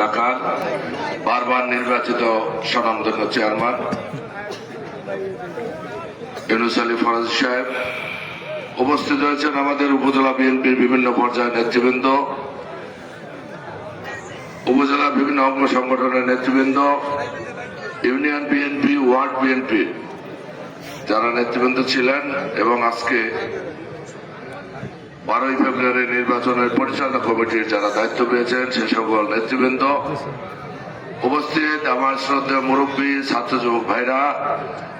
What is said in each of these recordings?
এলাকার বারবার নির্বাচিত স্বনামধন্য চেয়ারম্যান ইউনুস আলী ফরাজি সাহেব, উপস্থিত হয়েছেন আমাদের উপজেলা বিএনপির বিভিন্ন পর্যায়ের নেতৃবৃন্দ, উপজেলা বিভিন্ন অঙ্গ সংগঠনের নেতৃবৃন্দ, ইউনিয়ন বিএনপি, ওয়ার্ড বিএনপি যারা নেতৃবৃন্দ ছিলেন এবং আজকে 12ই ফেব্রুয়ারি নির্বাচনের পরিচালনা কমিটির যারা দায়িত্ব পেয়েছেন সে সকল নেতৃবৃন্দ, উপস্থিত আমার শ্রদ্ধেয় মুরব্বী, ছাত্র যুবক ভাইরা,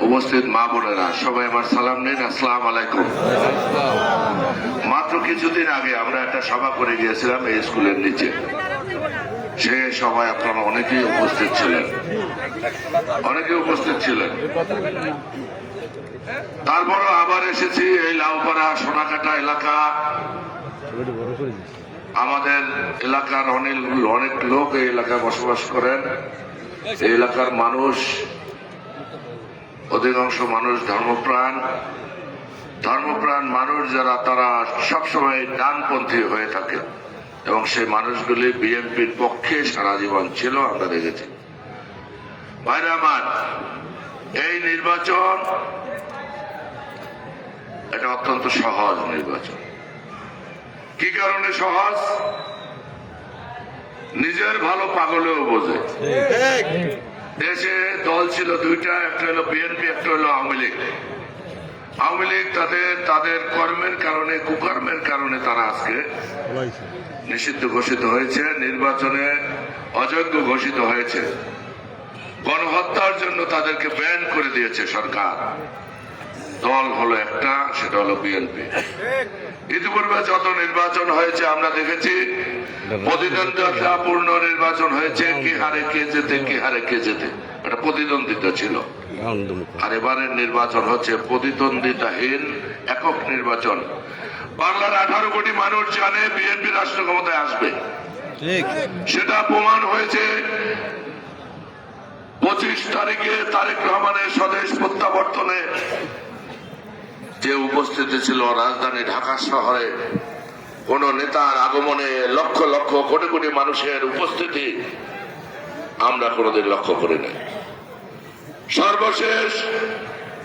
উপস্থিত মা বোনেরা, সবাই আমার সালাম নিন। আসসালাম আলাইকুম। মাত্র কিছুদিন আগে আমরা একটা সভা করে গিয়েছিলাম এই স্কুলের নিচে। সে সভায় আপনারা অনেকেই উপস্থিত ছিলেন। তারপরও আবার এসেছি এই লাউপাড়া সোনাকাটা এলাকা। আমাদের এলাকার অনেক লোক এই এলাকায় বসবাস করেন। এই এলাকার মানুষ, অধিকাংশ মানুষ ধর্মপ্রাণ মানুষ যারা, তারা সবসময় ডানপন্থী হয়ে থাকে এবং সেই মানুষগুলি বিএনপির পক্ষে সারা জীবন ছিল, আমরা দেখেছি। ভাইরা আমার, এই নির্বাচন এটা অত্যন্ত সহজ নির্বাচন। কি কারণে সহজ? নিজের ভালো পাগলেও বোঝে। দেশে দল ছিল দুইটা, একটা হলো বিএনপি, একটা হলো আওয়ামী লীগ। আওয়ামী লীগ তাদের কর্মের কারণে, কুকর্মের কারণে তারা আজকে নিষিদ্ধ ঘোষিত হয়েছে, নির্বাচনে অযোগ্য ঘোষিত হয়েছে, গণহত্যার জন্য তাদেরকে ব্যান করে দিয়েছে সরকার। দল হলো একটা, সেটা হলো বিএনপি। ইতিপূর্বে যত নির্বাচন হয়েছে আমরা দেখেছি প্রতিদ্বন্দ্বিতাপূর্ণ নির্বাচন হয়েছে, কি হারে কে যেতে, এটা প্রতিদ্বন্দ্বিতা ছিল। আর এবারের নির্বাচন হচ্ছে প্রতিদ্বন্দ্বিতাহীন একক নির্বাচন। বাংলার 18 কোটি মানুষ জানে বিএনপি রাষ্ট্র ক্ষমতায় আসবে, সেটা প্রমাণ হয়েছে 25 তারিখে তারেক রহমানের স্বদেশ প্রত্যাবর্তনে যে উপস্থিতি ছিল রাজধানী ঢাকা শহরে। কোন নেতার আগমনে লক্ষ লক্ষ কোটি কোটি মানুষের উপস্থিতি আমরা কোনোদিন লক্ষ্য করি নাই। সর্বশেষ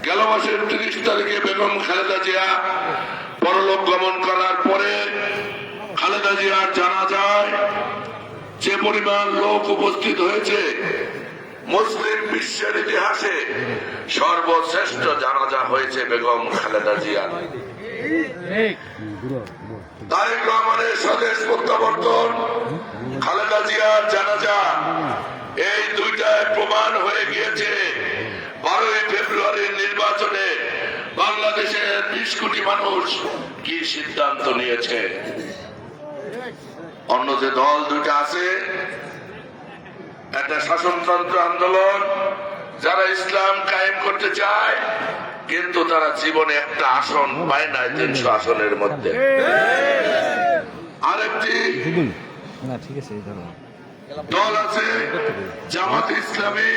গেল মাসের 30 তারিখে বেগম খালেদা জিয়া পরলোক গমন করার পরে খালেদা জিয়ার জানাজায় যে পরিমাণ লোক উপস্থিত হয়েছে, মুসলিম বিশ্বের ইতিহাসে সর্বশ্রেষ্ঠ জানাজা হয়েছে বেগম খালেদা জিয়ার। তারেক রহমানের স্বদেশ প্রত্যাবর্তন, খালেদা জিয়ার জানাজা, এই দুইটায় প্রমাণ হয়ে গিয়েছে 12ই ফেব্রুয়ারির নির্বাচনে বাংলাদেশের 20 কোটি মানুষ কি সিদ্ধান্ত নিয়েছে। অন্য যে দল দুইটা আছে, একটা শাসনতন্ত্র আন্দোলন, যারা ইসলাম কায়েম করতে চায়, কিন্তু তারা জীবনে একটা আসন পায় না 300 আসনের মধ্যে। আরেকটি দল আছে জামাত ইসলামী,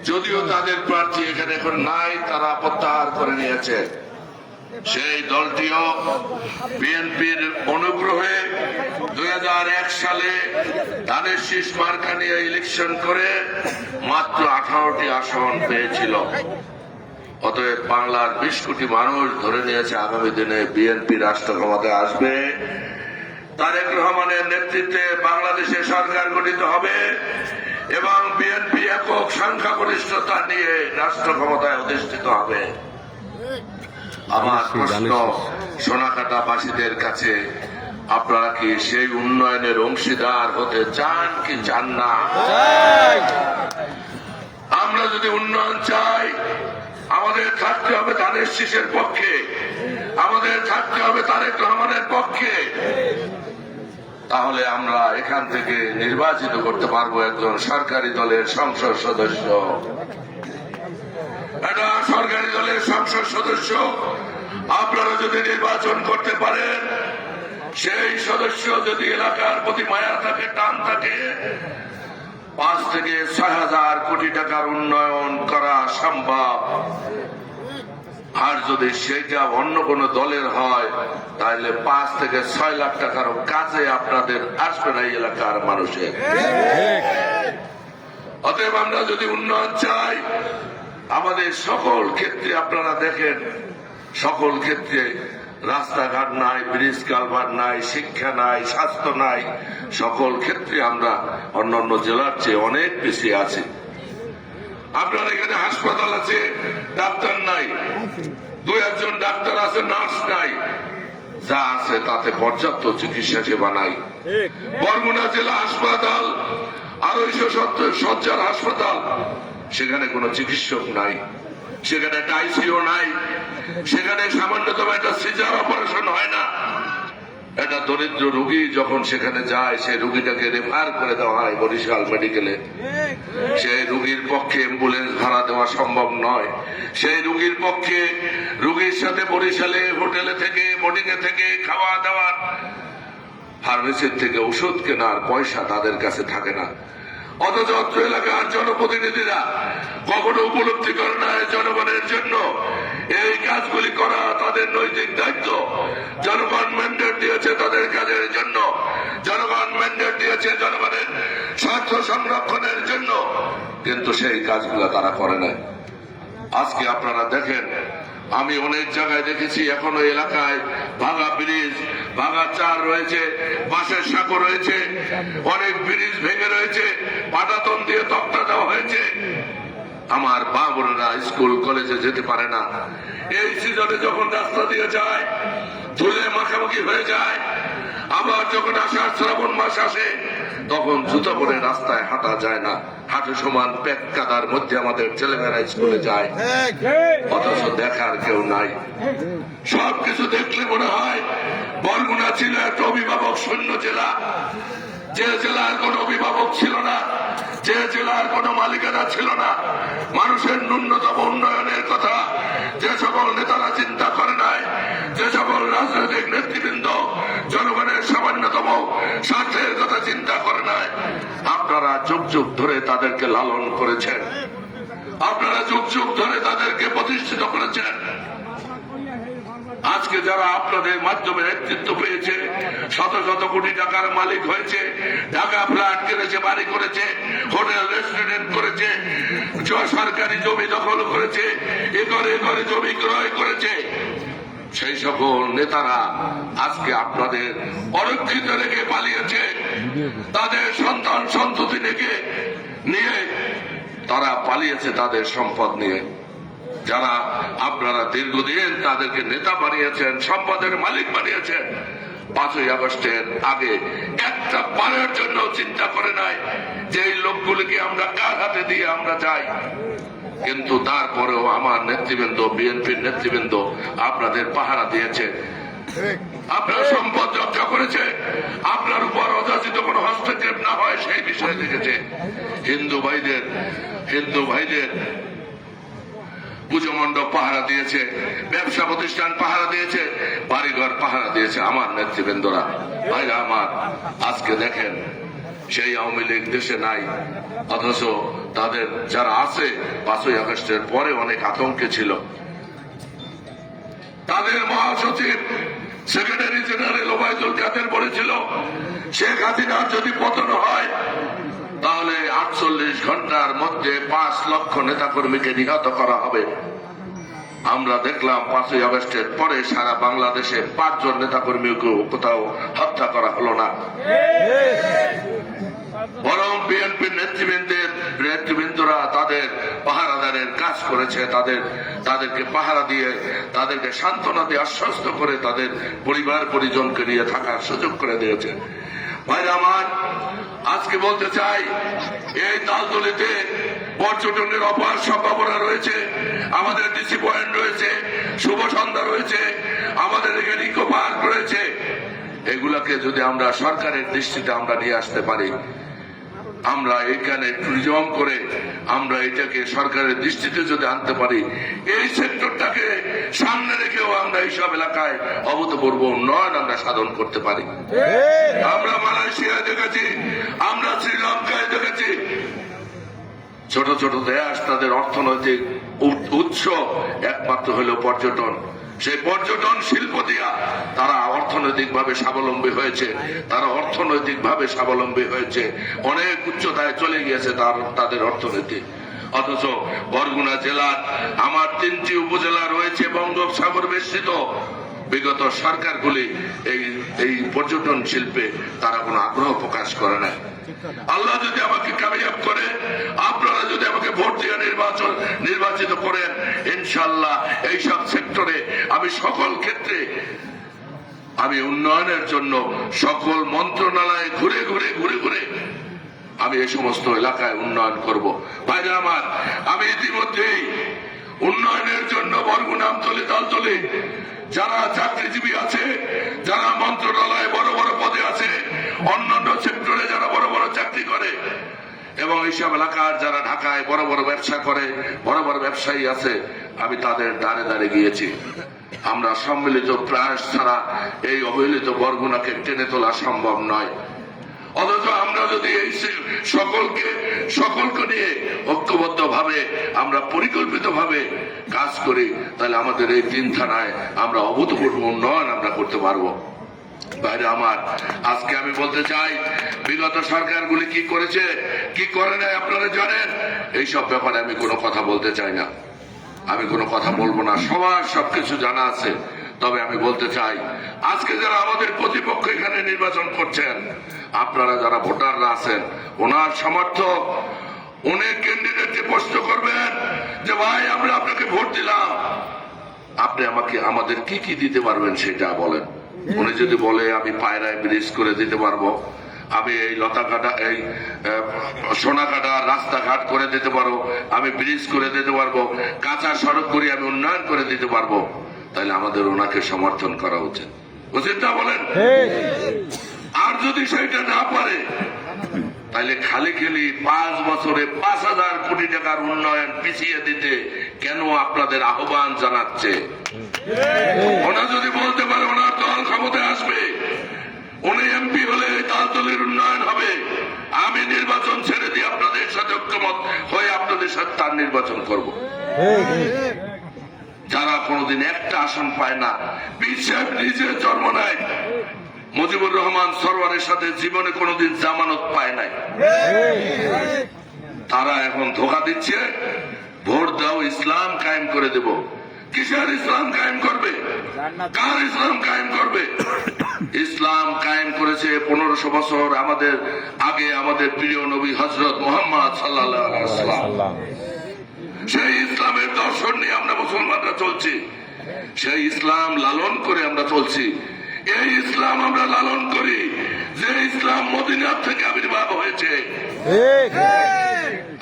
যদিও তাদের প্রার্থী এখানে এখন নাই, তারা প্রত্যাহার করে নিয়েছে। সেই দলটিও বিএনপির অনুগ্রহে 2001 সালে ধানের শীষ মার্কা নিয়ে ইলেকশন করে মাত্র 18টি আসন পেয়েছিল। অতএব বাংলার 20 কোটি মানুষ ধরে নিয়েছে আগামী দিনে বিএনপি রাষ্ট্র ক্ষমতায় আসবে, তারেক রহমানের নেতৃত্বে বাংলাদেশে সরকার গঠিত হবে এবং বিএনপি একক সংখ্যাগরিষ্ঠতা নিয়ে রাষ্ট্র ক্ষমতায় অধিষ্ঠিত হবে। আমার প্রশ্ন সোনাকাটা বাসীদের কাছে, আপনারা কি সেই উন্নয়নের অংশীদার হতে চান কি চান না? আমরা যদি উন্নয়ন চাই, আমাদের থাকতে হবে ধানের শীষের পক্ষে, আমাদের থাকতে হবে তারেক রহমানের পক্ষে। তাহলে আমরা এখান থেকে নির্বাচিত করতে পারবো একজন সরকারি দলের সংসদ সদস্য। এটা সরকারি দলের সংসদ সদস্য আপনারা যদি নির্বাচন করতে পারেন, সেই সদস্য যদি এলাকার প্রতি মায়া থাকে, টান থাকে, 5 থেকে 6 হাজার কোটি টাকার উন্নয়ন করা সম্ভব। আর যদি সেটা অন্য কোন দলের হয় তাহলে 5 থেকে 6 লাখ টাকার কাজে আপনাদের আসবে না এই এলাকার মানুষের। অতএব আমরা যদি উন্নয়ন চাই, আমাদের সকল ক্ষেত্রে আপনারা দেখেন, সকল ক্ষেত্রে রাস্তাঘাট নাই, ব্রিজ কালভার নাই, শিক্ষা নাই, স্বাস্থ্য নাই, সকল ক্ষেত্রে আমরা অন্যান্য জেলার চেয়ে অনেক পিছিয়ে আছি। আপনার এখানে হাসপাতাল আছে, ডাক্তার নাই, 2-1 ডাক্তার আছে, নার্স নাই, যা আছে তাতে পর্যাপ্ত চিকিৎসা সেবা নাই। বরগুনা জেলা হাসপাতাল 270 শয্যার হাসপাতাল, সেখানে কোনো চিকিৎসক নাই, সেখানে একটা আইসিইউ নাই, সেখানে সামান্যতম একটা সিজার অপারেশন হয় না। একটা দরিদ্র রোগী যখন সেখানে যায়, সেই রোগীটাকে রেফার করে দেওয়া হয় বরিশাল মেডিকেলে। সেই রোগীর পক্ষে অ্যাম্বুলেন্স ভাড়া দেওয়া সম্ভব নয়। সেই রোগীর পক্ষে রোগীর সাথে বরিশালে হোটেলে থেকে, বোর্ডিং এ থেকে, খাওয়া দাওয়ার, ফার্মেসির থেকে ওষুধ কেনার পয়সা তাদের কাছে থাকে না। অথচ অত্র এলাকার জনপ্রতিনিধিরা কখনো উপলব্ধি করে না জনগণের জন্য এই কাজগুলি করা তাদের নৈতিক দায়িত্ব। জনগণ ম্যান্ডেট দিয়েছে তাদের কাজের জন্য, জনগণ ম্যান্ডেট দিয়েছে জনগণের স্বার্থ সংরক্ষণের জন্য, কিন্তু সেই কাজগুলো তারা করে না। আজকে আপনারা দেখেন, আমি অনেক জায়গায় দেখেছি এখনো এলাকায় ভাঙা ব্রিজ, ভাঙা চার রয়েছে, বাঁশের সাঁকো রয়েছে, অনেক ব্রিজ ভেঙে রয়েছে, পাটাতন দিয়ে তক্তা দেওয়া হয়েছে। আমার মা বোনেরা স্কুল কলেজে যেতে পারে না। এই সিজনে যখন রাস্তা দিয়ে যায় ধুলে মাখামাখি হয়ে যায়, আবার যখন আষাঢ় শ্রাবণ মাস আসে তখন জুতো পরে রাস্তায় হাঁটা যায় না। হাঁটু সমান পেট কাদার মধ্যে আমাদের ছেলেমেয়েরা স্কুলে যায়, অথচ দেখার কেউ নাই। সবকিছু দেখলে মনে হয় বরগুনা ছিল একটা অভিভাবক শূন্য জেলা, যে জেলার কোন অভিভাবক ছিল না, যে জেলার কোন মালিকানা ছিল না। মানুষের ন্যূনতম উন্নয়নের কথা যে সকল নেতারা চিন্তা করে নাই, যে সকল রাজনৈতিক নেতৃবৃন্দ জনগণের সামান্যতম স্বার্থের কথা চিন্তা করে নাই, আপনারা যুগ যুগ ধরে তাদেরকে লালন করেছেন, আপনারা যুগ যুগ ধরে তাদেরকে প্রতিষ্ঠিত করেছেন। আজকে যারা আপনাদের মাধ্যমে নেতৃত্ব পেয়েছে, শত শত কোটি টাকার মালিক হয়েছে, ঢাকা ফ্ল্যাট কিনেছে, বাড়ি করেছে, হোটেল রেস্টুরেন্ট করেছে, সরকারি জমি দখল করেছে, একরে একরে জমি ক্রয় করেছে, সেই সকল নেতারা আজকে আপনাদের অরক্ষিত রেখে পালিয়েছে। তাদের সন্তান সন্ততি রেখে নিয়ে তারা পালিয়েছে তাদের সম্পদ নিয়ে। যারা আপনারা দীর্ঘদিন তাদেরকে নেতা বানিয়েছেন, সম্পদের মালিক বানিয়েছেন, 5ই আগস্টের আগে একটা বারের জন্য চিন্তা করে নাই যে এই লোকগুলিকে আমরা কার হাতে দিয়ে আমরা যাই। কিন্তু তারপরেও আমার নেতৃবৃন্দ, বিএনপির নেতৃবৃন্দ আপনাদের পাহারা দিয়েছে, আপনার সম্পদ রক্ষা করেছে, আপনার উপর অযাচিত কোনো হস্তক্ষেপ না হয় সেই বিষয়ে দেখেছে। হিন্দু ভাইদের পুজো মণ্ডপ পাহারা দিয়েছে, ব্যবসা প্রতিষ্ঠান পাহারা দিয়েছে, বাড়িঘর পাহারা দিয়েছে আমার নেতৃবৃন্দরা। ভাইরা আমার, আজকে দেখেন সেই আওয়ামী লীগ দেশে নাই, অথচ তাদের যারা আছে 5ই আগস্টের পরে অনেক আতঙ্কে ছিল। তাদের মহাসচিব সেক্রেটারি জেনারেল ওবায়দুল কাদের বলেছিল শেখ হাসিনার যদি পতন হয় তাহলে 48 ঘন্টার মধ্যে 5 লক্ষ নেতাকর্মীকে নিহত করা হবে। আমরা দেখলাম 5ই আগস্টের পরে সারা বাংলাদেশে 5 জন নেতাকর্মীকে কোথাও হত্যা করা হলো না, বরং বিএনপির নেতৃবৃন্দরা তাদের পাহারাদারের কাজ করেছে, তাদেরকে পাহারা দিয়ে, তাদেরকে সান্ত্বনা দিয়ে, আশ্বস্ত করে তাদের পরিবার পরিজনকে নিয়ে থাকার সুযোগ করে দিয়েছে। ভাই আমার, আজকে বলতে চাই এই তালতলিতে পর্যটনের অপার সম্ভাবনা রয়েছে, আমাদের ডিসি পয়েন্ট রয়েছে, শুভ সন্ধ্যা রয়েছে, আমাদের এখানে ইকো পার্ক রয়েছে। এগুলাকে যদি আমরা সরকারের দৃষ্টিতে আমরা নিয়ে আসতে পারি, আমরা এখানে ট্যুরিজম করে আমরা এটাকে সরকারের দৃষ্টিতে যদি আনতে পারি, এই সেক্টরটাকে সামনে রেখেও আমরা এইসব এলাকায় অভূতপূর্ব উন্নয়ন আমরা সাধন করতে পারি। আমরা মালয়েশিয়ায় দেখেছি, আমরা শ্রীলঙ্কায় দেখেছি, ছোট ছোট দেশ, তাদের অর্থনৈতিক উৎস একমাত্র হলো পর্যটন। সেই পর্যটন শিল্প দিয়া তারা অর্থনৈতিকভাবে স্বাবলম্বী হয়েছে, তারা অর্থনৈতিকভাবে স্বাবলম্বী হয়েছে, অনেক উচ্চতায় চলে গিয়েছে তাদের অর্থনীতি। অথচ বরগুনা জেলার আমার 3টি উপজেলা রয়েছে বঙ্গোপসাগর বেষ্টিত। বিগত সরকারগুলি এই পর্যটন শিল্পে তারা কোনো আগ্রহ প্রকাশ করে না। আল্লাহ যদি আমাকে কামিয়াব করে, আপনারা যদি আমাকে ভোট দিয়ে নির্বাচিত করেন, ইনশাআল্লাহ এইসব সেক্টরে আমি সকল ক্ষেত্রে আমি উন্নয়নের জন্য সকল মন্ত্রণালয়ে ঘুরে ঘুরে আমি এই সমস্ত এলাকায় উন্নয়ন করব। ভাইরা আমার, আমি ইতিমধ্যেই উন্নয়নের জন্য বরগুনা আমতলী, তালতলী যারা চাকরিজীবী আছে, যারা মন্ত্রণালয়ে বড় বড় পদে আছে, অন্যান্য সেক্টরে যারা বড় বড় চাকরি করে, এবং এইসব এলাকার যারা ঢাকায় বড় বড় ব্যবসা করে, বড় বড় ব্যবসায়ী আছে, আমি তাদের দ্বারে দ্বারে গিয়েছি। আমরা সম্মিলিত প্রয়াস ছাড়া এই অবহেলিত বরগুনাকে টেনে তোলা সম্ভব নয়। অথচ আমরা যদি এই সকলকে নিয়ে ঐক্যবদ্ধ ভাবে আমরা পরিকল্পিত ভাবে কাজ করি, তাহলে আমাদের এই 3 থানায় আমরা অভূতপূর্ব উন্নয়ন আমরা করতে পারবো। বাইরে আমার, আজকে আমি বলতে চাই, বিগত সরকারগুলি কি করেছে কি করে নাই আপনারা জানেন। এইসব ব্যাপারে আমি কোনো কথা বলতে চাই না, আমি কোনো কথা বলবো না, সবার সবকিছু জানা আছে। তবে আমি বলতে চাই, আজকে যারা আমাদের প্রতিপক্ষ এখানে নির্বাচন করছেন, আপনারা যারা ভোটাররা আছেন, ওনার সমর্থক, উনি ক্যান্ডিডেটকে প্রশ্ন করবেন যে ভাই আমরা আপনাকে ভোট দিলাম, আপনি আমাদের কি কি দিতে পারবেন সেটা বলেন। উনি যদি বলে আমি পায়রায় ব্রিজ করে দিতে পারবো, আমি এই লতাকাটা এই সোনাকাটা রাস্তাঘাট করে দিতে পারবো, আমি ব্রিজ করে দিতে পারবো, কাঁচা সড়ক করে আমি উন্নয়ন করে দিতে পারবো, তাহলে আমাদের ওনাকে সমর্থন করা উচিত, বুঝলেন না বলেন? আর যদি সেটা না পারে, তাহলে খালি 5 বছরে 5,000 কোটি টাকার উন্নয়ন পিছিয়ে দিতে কেন আপনাদের আহ্বান জানাচ্ছে? ওনা যদি বলতে পারে ওনার দল ক্ষমতায় আসবে, উনি এমপি হলে তালতলীর উন্নয়ন হবে, আমি নির্বাচন ছেড়ে দিয়ে আপনাদের সাথে ঐক্যমত হয়ে আপনাদের সাথে তার নির্বাচন করব। যারা কোনোদিন একটা আসন পায় না, পীর সাহেব নিজে জন্ম নেয়, মুজিবুর রহমান সরওয়ারের সাথে জীবনে কোনোদিন জামানত পায় নাই, তারা এখন ধোঁকা দিচ্ছে ভোট দাও ইসলাম কায়েম করে দেব। কিসের ইসলাম কায়েম করবে? কার ইসলাম কায়েম করবে? ইসলাম কায়েম করেছে 1500 বছর আমাদের আগে আমাদের প্রিয় নবী হযরত মুহাম্মদ সাল্লাল্লাহু আলাইহি ওয়াসাল্লাম। সেই ইসলামের দর্শন নিয়ে আমরা মুসলমানরা চলছি, সেই ইসলাম লালন করে আমরা চলছি। এই ইসলাম আমরা লালন করি যে ইসলাম মদিনা থেকে আবির্ভাব হয়েছে,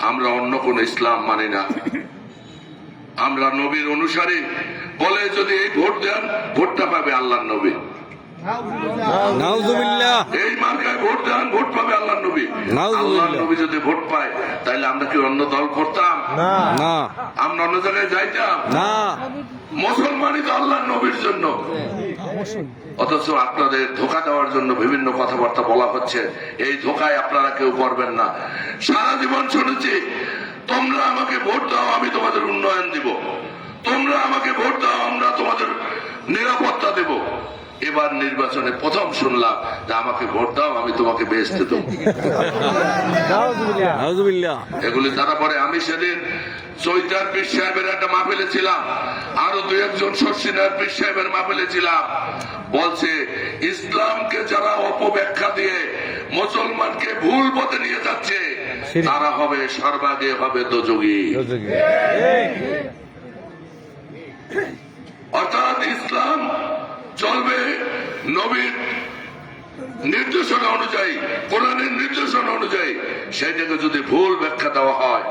আমরা অন্য কোন ইসলাম মানি না। আমরা নবীর অনুসারী বলে যদি এই ভোট দেন, ভোটটা পাবে আল্লাহর নবী। এই মার্কায় ভোট দেন, ভোট পাবে আল্লাহর নবী। আল্লাহর নবী যদি ভোট পায়, তাহলে আমরা কি অন্য দল করতাম? না। আমরা অন্য জায়গায় যাইতাম না। মুসলমানই তো আল্লাহর নবীর জন্য। অথচ আপনাদের ধোঁকা দেওয়ার জন্য বিভিন্ন কথাবার্তা বলা হচ্ছে, এই ধোঁকায় আপনারা কেউ করবেন না। সারা জীবন শুনেছি তোমরা আমাকে ভোট দাও আমি তোমাদের উন্নয়ন দিব, তোমরা আমাকে ভোট দাও আমরা তোমাদের নিরাপত্তা দেব। এবার নির্বাচনে প্রথম শুনলাম যে আমাকে ভোট দাও আমি তোমাকে বেহেশতে দেব। এগুলি তারা পরে আমি সেদিন চৈতার পীর সাহেবের একটা মাহফিলে ছিলাম, আরো 2-1 শর্ষিনার পীর সাহেবের মাহফিলে ছিলাম, বলছে ইসলামকে যারা অপব্যাখ্যা দিয়ে মুসলমানকে ভুল পথে নিয়ে যাচ্ছে তারা হবে সর্বাগে হবে দোজখী। অর্থাৎ ইসলাম চলবে নবীর নির্দেশনা অনুযায়ী, কোরআনের নির্দেশনা অনুযায়ী। সেটাকে যদি ভুল ব্যাখ্যা দেওয়া হয়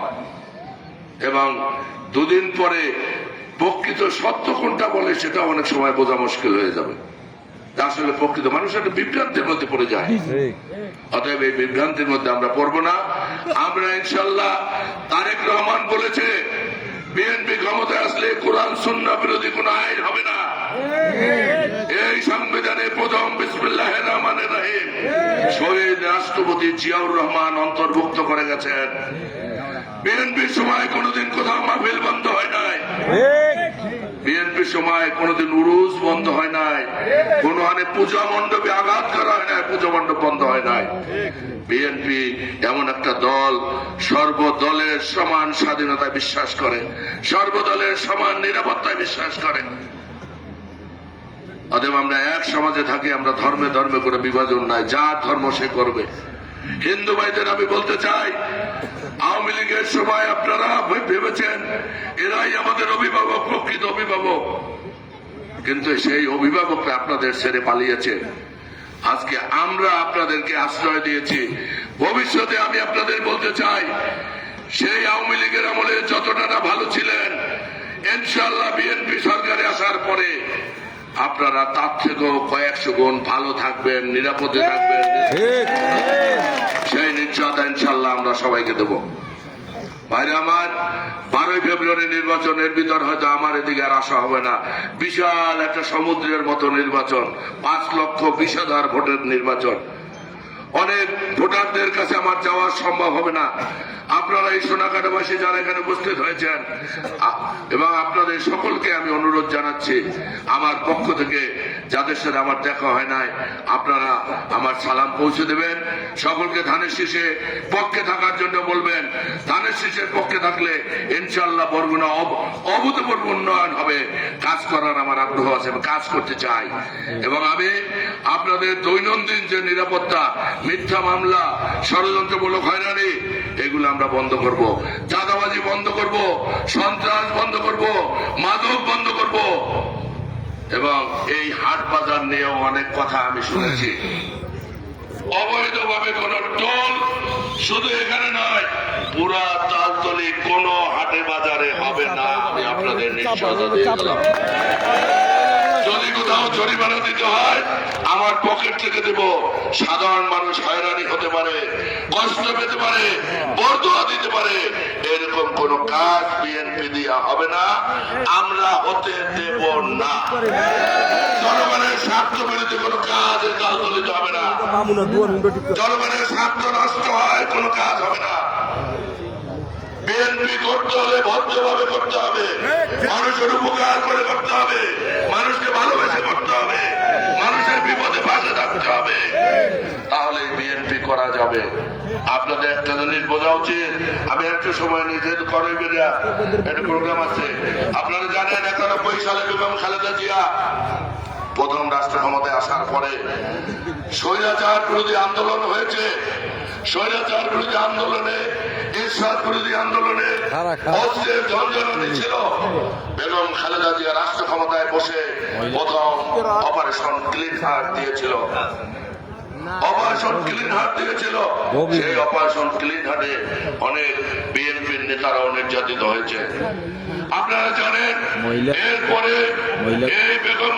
এবং 2 দিন পরে প্রকৃত সত্য কোনটা বলে সেটা অনেক সময় বোঝা মুশকিল হয়ে যাবে। আসলে প্রকৃত মানুষ একটা বিভ্রান্তির মধ্যে পড়ে যায়। অতএব এই বিভ্রান্তির মধ্যে আমরা পড়বো না। আমরা ইনশাল্লাহ, তারেক রহমান বলেছে বিএনপি ক্ষমতায় আসলে কোরআন সুন্নাহ বিরোধী কোন আইন হবে না। এই সংবিধানে প্রথম বিসমিল্লাহির রহমানির রহিম শহীদ রাষ্ট্রপতি জিয়াউর রহমান অন্তর্ভুক্ত করে গেছেন। বিএনপির সময় কোনোদিন কোথাও মাহফিল বন্ধ হয় নাই, বিএনপির সময় কোনোদিন উরুস বন্ধ হয় নাই, কোনো পূজা মণ্ডপে আঘাত করা হয় নাই, পূজা মণ্ডপ বন্ধ হয় নাই। বিএনপি এমন একটা দল সর্বদলের সমান স্বাধীনতায় বিশ্বাস করে, সর্বদলের সমান নিরাপত্তায় বিশ্বাস করে। অতএব আমরা এক সমাজে থাকি, আমরা ধর্মে ধর্মে করে বিভাজন নাই, যার ধর্ম সে করবে। হিন্দু ভাইদের আমি বলতে চাই, আওয়ামী লীগের সময় আপনারা ভেবেছেন এরাই আমাদের অভিভাবক, প্রকৃত অভিভাবক, কিন্তু সেই অভিভাবকরা আপনাদের ছেড়ে পালিয়েছে। আজকে আমরা আপনাদেরকে আশ্রয় দিয়েছি। ভবিষ্যতে আমি আপনাদের বলতে চাই, সেই আওয়ামী লীগের আমলে যতটা না ভালো ছিলেন, ইনশাআল্লাহ বিএনপি সরকারে আসার পরে আপনারা তার থেকেও কয়েকশো গুণ ভালো থাকবেন, নিরাপদে থাকবেন। সেই নিশ্চয়তা ইনশাআল্লাহ আমরা সবাইকে দেব। ভাইরা আমার, 12ই ফেব্রুয়ারি নির্বাচনের ভিতর হয়তো আমার এদিকে আর আসা হবে না। বিশাল একটা সমুদ্রের মতো নির্বাচন, 5,20,000 ভোটের নির্বাচন। অনেক ভোটারদের কাছে আমার যাওয়া সম্ভব হবে না। আপনারা এই সোনাকাটাবাসী যারা এখানে উপস্থিত হয়েছেন এবং আপনাদের সকলকে আমি অনুরোধ জানাচ্ছি, আমার পক্ষ থেকে যাদের সাথে আমার দেখা হয় নাই, আপনারা আমার সালাম পৌঁছে দেবেন। সকলকে ধানের শীষে পক্ষে থাকার জন্য বলবেন। ধানের শীষের পক্ষে থাকলে ইনশাআল্লাহ বরগুনা অভূতপূর্ব উন্নয়ন হবে। কাজ করার আমার আগ্রহ আছে, কাজ করতে চাই। এবং আমি আপনাদের দৈনন্দিন যে নিরাপত্তা, মিথ্যা মামলা, ষড়যন্ত্রমূলক হয়রানি, এগুলো আমরা বন্ধ করব। চাঁদাবাজি বন্ধ করব, সন্ত্রাস বন্ধ করব, মাদক বন্ধ করব। এবং এই হাট বাজার নিয়েও অনেক কথা আমি শুনেছি। অবৈধভাবে কোন টোল শুধু এখানে নয়, পুরা তালতলি কোন হাটে বাজারে হবে না, আমি আপনাদের নিশ্চয়তা দিয়ে গেলাম। যদি কোথাও জরিমানা দিতে হয় আমার পকেট থেকে দেব। সাধারণ মানুষ হয়রানি হতে পারে, কষ্ট পেতে পারে, বর্দোয়া দিতে পারে, এরকম কোন কাজ বিএনপি দিয়া হবে না, আমরা হতে দেব না। জনগণের স্বার্থ বিরোধী কোন কাজ তালতলিত হবে না। জনগণের স্বার্থ নষ্ট হয় কোন কাজ হবে না। বিএনপি করতে হলে ভদ্রভাবে করতে হবে, মানুষের উপকার করে করতে হবে, মানুষকে ভালোবেসে করতে হবে, মানুষের বিপদে পাশে থাকতে হবে, তাহলে বিএনপি করা যাবে। আপনাদের একটা জিনিস বোঝা উচিত, আমি একটু সময় নিজের করে বেরিয়া একটা প্রোগ্রাম আছে। আপনারা জানেন 91 সালে বেগম খালেদা জিয়া প্রথম রাষ্ট্র ক্ষমতায় আসার পরে স্বৈরাচার বিরোধী আন্দোলন হয়েছে। স্বৈরাচার বিরোধী আন্দোলনে, এরশাদ বিরোধী আন্দোলনে অস্ত্রের ঝঞ্ঝানি ছিল। বেগম খালেদা জিয়া রাষ্ট্র ক্ষমতায় বসে প্রথম অপারেশন ক্লিন হার্ট দিয়েছিল। অপারেশন ক্লিন হার্ট দিয়েছিল। সেই অপারেশন ক্লিন হার্টে অনেক বিএনপির নেতারাও নির্যাতিত হয়েছে। আপনারা জানেন এরপরে এই বেগম